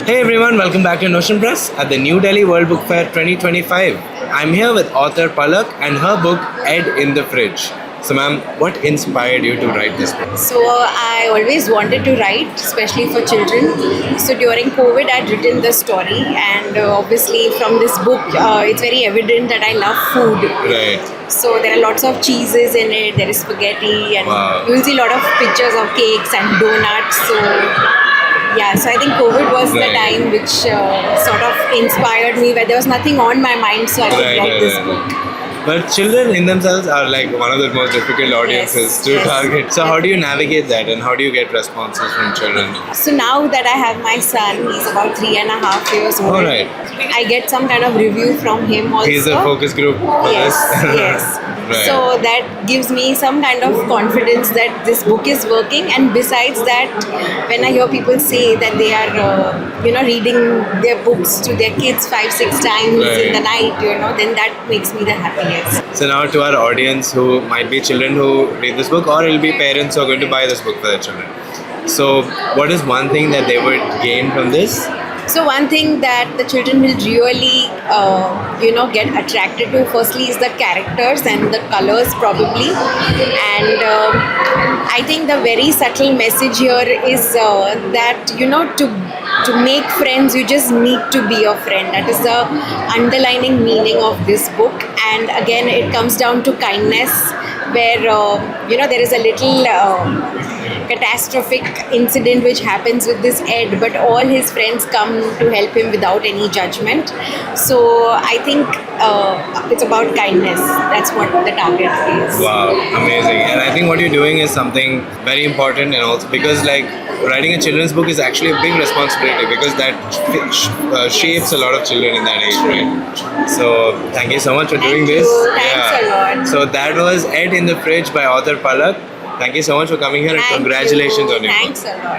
Hey everyone, welcome back to Notion Press at the New Delhi World Book Fair 2025. I'm here with author Palak and her book Ed in the Fridge. So ma'am, what inspired you to write this book? So I always wanted to write, especially for children. So during COVID, I'd written the story, and obviously from this book, it's very evident that I love food. Right. So there are lots of cheeses in it. There is spaghetti, and Wow. you will see a lot of pictures of cakes and donuts. So yeah, so I think COVID was the Right. time which sort of inspired me, where there was nothing on my mind, so I could write this book. But children in themselves are like one of the most difficult audiences Yes, to yes. target. So how do you navigate that and how do you get responses from children? So now that I have my son, he's about 3.5 years old. All right. I get some kind of review from him also. He's a focus group for Yes, this. yes. Right. So that gives me some kind of confidence that this book is working. And besides that, when I hear people say that they are, reading their books to their kids 5-6 times Right. in the night, then that makes me the happiest. So now to our audience who might be children who read this book or it'll be parents who are going to buy this book for their children. So what is one thing that they would gain from this? So one thing that the children will really, get attracted to, firstly, is the characters and the colors, probably. And I think the very subtle message here is that, to make friends, you just need to be a friend. That is the underlining meaning of this book. And again, it comes down to kindness, where, there is a little catastrophic incident which happens with this Ed, but all his friends come to help him without any judgment. So I think it's about kindness. That's what the target is. Wow, amazing. And I think what you're doing is something very important, and also because like writing a children's book is actually a big responsibility because that shapes a lot of children in that age, right? So thank you so much for doing Thank this. you. Thanks a lot. So that was Ed in the Fridge by author Palak. Thank you so much for coming here and Thank congratulations you. on your book. Thanks a lot.